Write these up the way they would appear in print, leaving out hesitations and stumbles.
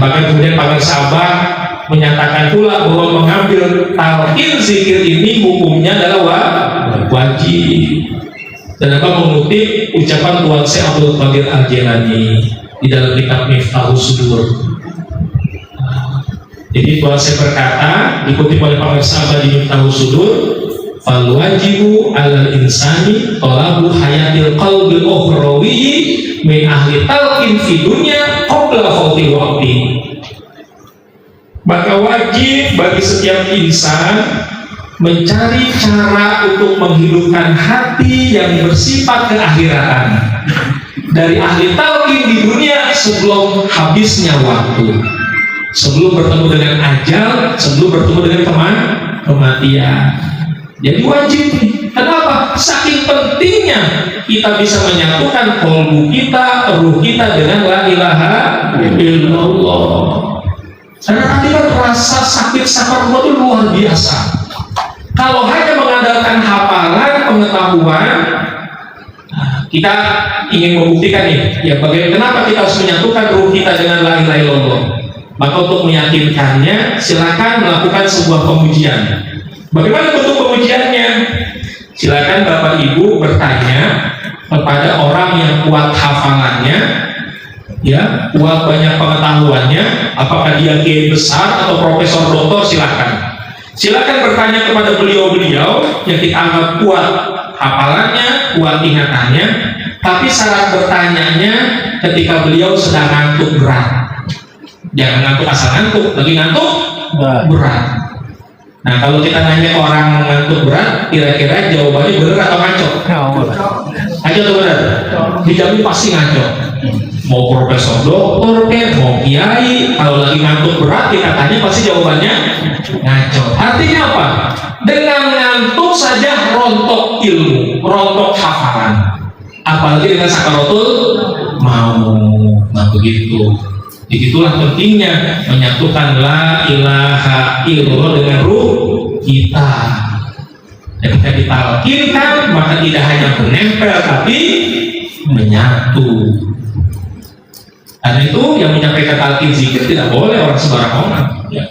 bahkan kemudian para sahabat menyatakan pula bahwa mengambil talqin zikir ini hukumnya adalah wajib. Dan apa mengutip ucapan Tuan Syekh Abdul Qadir Al-Jilani di dalam kitab Miftahus Sudur. Jadi Tuan Syekh berkata, dikutip oleh para sahabat di Miftahus Sudur, fal wajibu alal insani talabu hayatil qalbil ukhrawi min ahli talqin fi dunya qabla fauti waqti. Maka wajib bagi setiap insan mencari cara untuk menghidupkan hati yang bersifat keakhiratan dari ahli talqin di dunia sebelum habisnya waktu, sebelum bertemu dengan ajal, sebelum bertemu dengan kematian. Jadi wajib. Kenapa? Saking pentingnya kita bisa menyatukan kolbu kita, ruh kita dengan la ilaha illallah. Karena tadi kan rasa sakit sakar itu luar biasa. Kalau hanya mengandalkan hafalan, pengetahuan, kita ingin membuktikan nih, ya bagaimana kenapa kita harus menyatukan ruh kita dengan la ilaha illallah. Maka untuk meyakinkannya, silakan melakukan sebuah pengujian. Bagaimana bentuk pengujiannya? Silakan Bapak Ibu bertanya kepada orang yang kuat hafalannya, ya, kuat banyak pengetahuannya, apakah dia kiai besar atau profesor doktor, silakan. Silakan bertanya kepada beliau-beliau yang kita anggap kuat hafalannya, kuat ingatannya, tapi syarat bertanyanya ketika beliau sedang ngantuk berat. Jangan ngantuk asal ngantuk, lagi ngantuk berat. Nah, kalau kita nanya orang ngantuk berat, kira-kira jawabannya benar atau ngaco? Ngaco atau benar? Dijamin pasti ngaco. Mau profesor doktor, mau kiai, kalau lagi ngantuk berat kita tanya pasti jawabannya ngaco. Artinya apa? Dengan ngantuk saja rontok ilmu, rontok hafalan. Apalagi dengan sakaratul maut. Nah begitu. Begitulah pentingnya menyatukan la ilaha illallah dengan ruh kita. Ketika ditalqinkan maka tidak hanya menempel tapi menyatu. Karena itu yang menyampaikan talqin zikir tidak boleh orang sembarang orang, ya.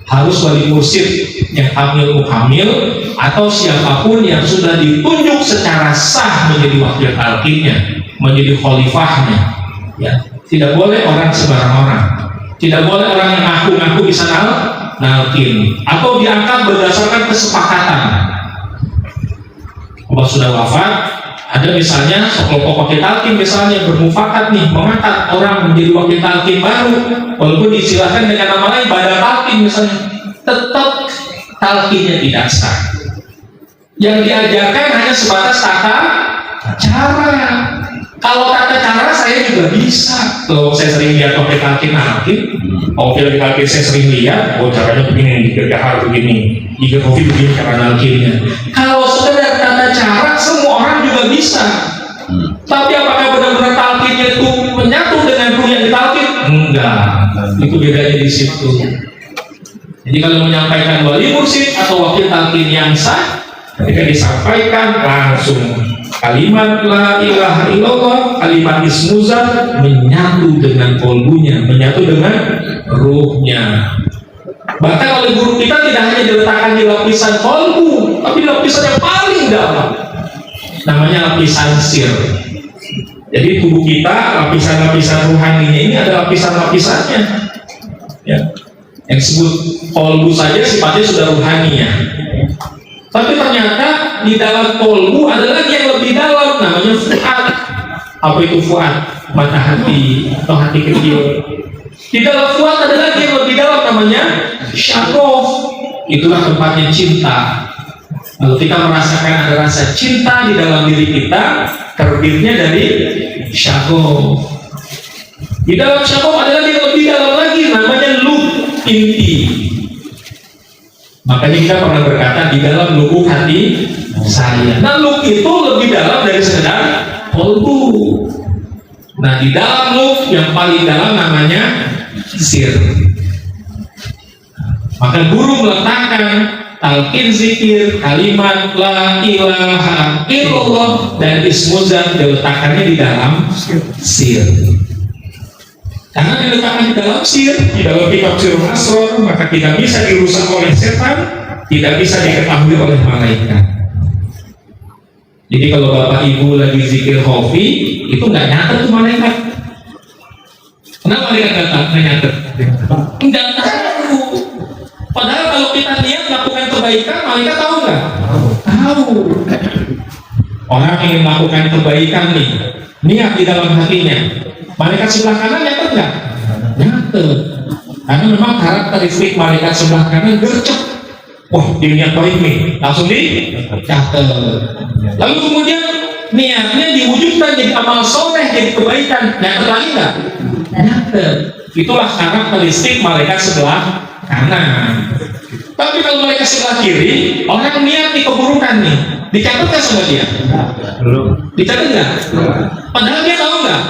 Harus wali mursyid yang hamil muhamil atau siapapun yang sudah ditunjuk secara sah menjadi wakil talqinnya, menjadi khalifahnya, ya. Tidak boleh orang sembarang orang. Tidak boleh orang yang ngaku-ngaku bisa nalkin atau diangkat berdasarkan kesepakatan. Kalau sudah wafat, ada misalnya sekelompok wakil talqin misalnya bermufakat nih mengangkat orang menjadi wakil talqin baru, walaupun diistilahkan dengan nama lain badal talqin misalnya, tetap talqinnya tidak sah. Yang diajarkan hanya sebatas tata cara. Kalau tata cara saya juga bisa. Kalau saya sering lihat wakil talqin wakil talqin saya sering lihat, oh caranya begini, harus begini, jika kopi begini cara nalkinnya. Kalau sekedar tata cara semua orang juga bisa. Tapi apakah benar-benar talqinnya itu menyatu dengan ruh yang ditalqin? Enggak. Itu bedanya di situ. Jadi kalau menyampaikan wali mursyid atau wakil talqin yang sah, ketika disampaikan langsung kalimat la ilaha illallah, kalimat ismuzat menyatu dengan kolbunya, menyatu dengan ruhnya. Bahkan oleh guru kita tidak hanya diletakkan di lapisan kolbu, tapi lapisan yang paling dalam, namanya lapisan sir. Jadi tubuh kita, lapisan-lapisan ruhaninya ini ada lapisan-lapisannya, ya. Yang disebut kolbu saja sifatnya sudah ruhani, ya. Tapi ternyata di dalam kolbu ada lagi yang lebih dalam, namanya fuad. Apa itu fuad? Mata hati atau hati kecil. Di dalam fuad ada lagi yang lebih dalam, namanya syakof. Itulah tempatnya cinta. Kalau kita merasakan ada rasa cinta di dalam diri kita, terbitnya dari syakof. Di dalam syakof ada lagi yang lebih dalam lagi, namanya lub, inti. Makanya kita pernah berkata di dalam lubuk hati saya. Nah, lub itu lebih dalam dari sekedar kolbu. Nah, di dalam lub yang paling dalam namanya sir. Maka guru meletakkan talqin zikir, kalimat la ilaha illallah dan ismuzat diletakkannya di dalam sir. Karena diletakkan di dalam sir, di dalam kitab Sirrul Asrar, maka tidak bisa dirusak oleh setan, tidak bisa diketahui oleh malaikat. Jadi kalau bapak ibu lagi zikir khafi, itu nggak nyatet tuh malaikat. Kenapa malaikat nggak nyatet? Nggak tahu. Padahal kalau kita niat melakukan kebaikan, malaikat tahu nggak? Tahu. Orang ingin melakukan kebaikan nih, niat di dalam hatinya. Malaikat sebelah kanan nyatet nggak? Nyatet. Karena memang karakteristik malaikat sebelah kanan gercep. Wah, dia niat baik nih, langsung dicatat. Lalu kemudian niatnya diwujudkan jadi amal soleh, jadi kebaikan. Nyatet lagi nggak? Nyatet. Itulah karakteristik malaikat sebelah kanan. Tapi kalau malaikat sebelah kiri, orang niat nih keburukan nih, dicatat nggak sama dia? Belum. Dicatat nggak? Padahal dia tahu nggak?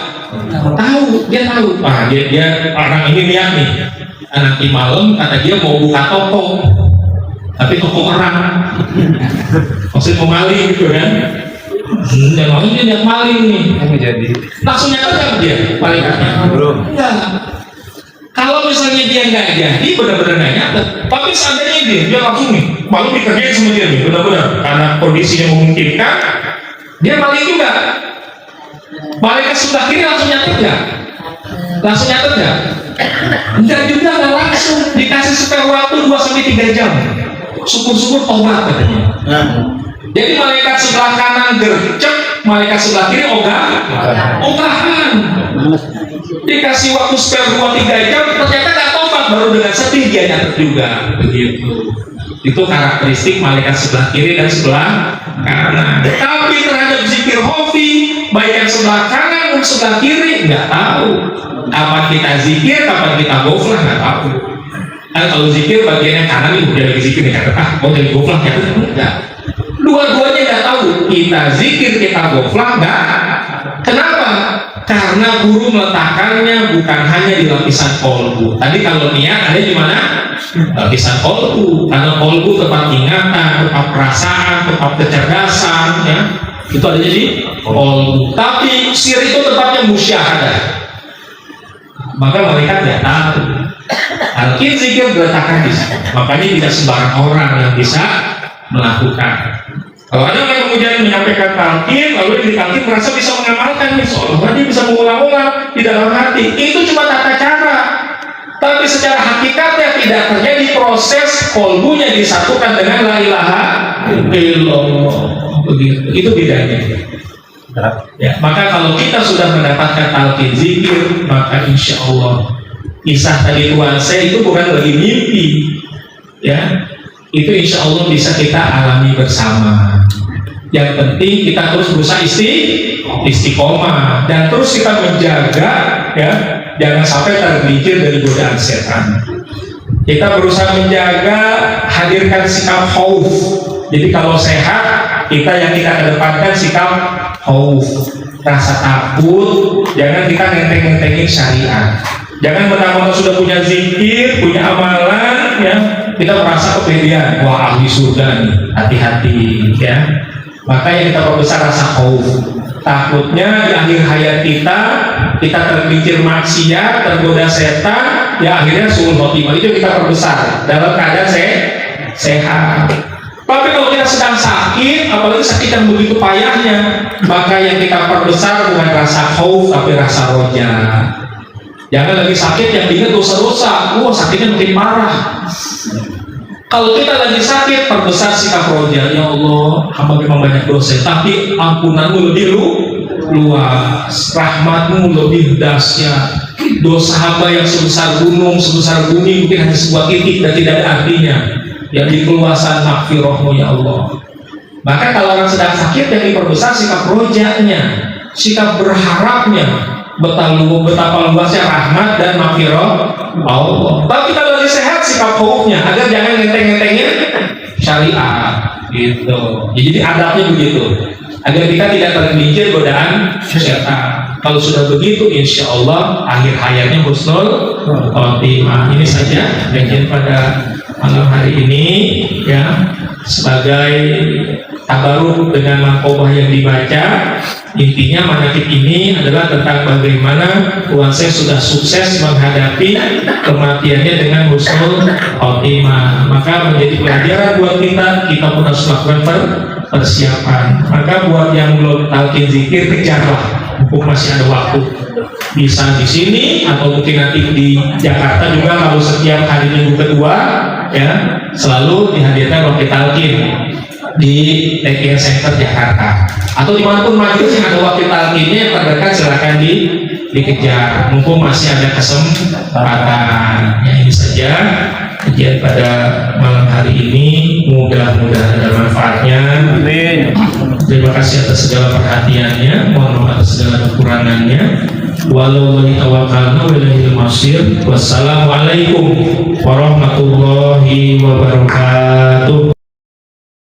Tahu, dia tahu. Wah, dia orang ini niat nih. Nanti malam kata dia mau buka toko, tapi toko orang. Maksud mau maling gitu kan? Dan maksudnya dia niat maling nih. Jadi langsung nyatet nggak dia malaikatnya? Belum. Enggak. Kalau misalnya dia nggak jadi, benar-benar nggak nyatet. Tapi seandainya dia langsung nih, malu dikerjain sama dia nih, benar-benar karena kondisinya memungkinkan, dia maling juga. Malaikat sebelah kiri langsung nyatet nggak? Langsung nyatet nggak? Enggak juga, nggak langsung. Dikasih spare waktu 2-3 jam. Syukur-syukur tobat katanya. Jadi malaikat sebelah kanan gercep, malaikat sebelah kiri ogahan. Dikasih waktu spare 2-3 jam, ternyata nggak tobat, baru dengan sedih dia nyatet juga. Begitu. Itu karakteristik malaikat sebelah kiri dan sebelah kanan. Tapi terhadap zikir khafi, baik yang sebelah kanan dan sebelah kiri nggak tahu. Kapan kita zikir, kapan kita goflah nggak tahu. Kan kalau zikir bagian yang kanan ini udah lagi zikir nih kata mau jadi goflah ya enggak. Dua-duanya nggak tahu. Kita zikir, kita goflah nggak. Kenapa? Karena guru meletakkannya bukan hanya di lapisan kolbu. Tadi kalau niat ada di mana? Lapisan kolbu. Karena kolbu tempat ingatan, tempat perasaan, tempat kecerdasan, ya. Itu ada di kolbu. Tapi sir itu tempatnya musyahadah. Maka malaikat nggak tahu. Alkin zikir diletakkan di sana. Makanya tidak sembarang orang yang bisa melakukan. Kalau ada yang kemudian menyampaikan talqin, lalu yang ditalqin merasa bisa mengamalkan, seolah-olah dia bisa mengulang-ulang di dalam hati. Itu cuma tata cara. Tapi secara hakikatnya tidak terjadi proses kolbunya disatukan dengan la ilaha illallah. Begitu. Itu bedanya. Ya, maka kalau kita sudah mendapatkan talqin zikir, maka insya Allah kisah tadi Tuhan saya itu bukan lagi mimpi, ya. Itu insya Allah bisa kita alami bersama. Yang penting kita terus berusaha istiqomah dan terus kita menjaga, ya, jangan sampai tergelincir dari godaan setan. Kita berusaha menjaga, hadirkan sikap khauf. Jadi kalau sehat, kita yang kita kedepankan sikap khauf, rasa takut. Jangan kita nenteng-nentengin syariat. Jangan mentang-mentang sudah punya zikir, punya amalan, ya, kita merasa kepedean. Wah, ahli surga nih, hati-hati, ya. Maka yang kita perbesar rasa khauf. Takutnya di akhir hayat kita tergelincir maksiat, tergoda setan, ya akhirnya suul khotimah. Itu kita perbesar dalam keadaan sehat. Tapi kalau kita sedang sakit, apalagi sakit yang begitu payahnya, maka yang kita perbesar bukan rasa khauf tapi rasa roja. Jangan lagi sakit yang ingat dosa-dosa, sakitnya makin parah. Kalau kita lagi sakit, perbesar sikap roja. Ya Allah, hamba memang banyak dosa, tapi ampunanmu lebih luas, rahmatmu lebih dahsyat. Dosa hamba yang sebesar gunung, sebesar bumi mungkin hanya sebuah titik dan tidak ada artinya. Yang di keluasan maghfirahmu ya Allah. Maka kalau orang sedang sakit, yang diperbesar sikap rojanya, sikap berharapnya. Betapa luasnya rahmat dan maghfirah Allah. Tapi kalau lagi sehat sikap khaufnya agar jangan ngenteng-ngentengin syariat gitu. Jadi adabnya begitu agar kita tidak tergelincir godaan setan. Kalau sudah begitu insya Allah akhir hayatnya husnul khotimah. Ini saja kajian pada malam hari ini, ya, sebagai tabaruk dengan makobah yang dibaca. Intinya manakib ini adalah tentang bagaimana Tuan Syekh sudah sukses menghadapi kematiannya dengan husnul khotimah. Maka menjadi pelajaran buat kita pun harus melakukan persiapan. Maka buat yang belum talqin zikir, kejarlah, mumpung masih ada waktu. Bisa di sini atau mungkin nanti di Jakarta juga, kalau setiap hari Minggu kedua ya selalu dihadirkan wakil talqin di TKN Center Jakarta, atau dimanapun majelis yang ada wakil talqinnya yang terdekat, silakan dikejar mumpung masih ada kesempatan. Ya, ini saja kajian pada malam hari ini, mudah-mudahan ada manfaatnya. Amin. Terima kasih atas segala perhatiannya, mohon maaf atas segala kekurangannya. Wallahi tawakkalna wa ilaihil masir. Wassalamualaikum warahmatullahi wabarakatuh.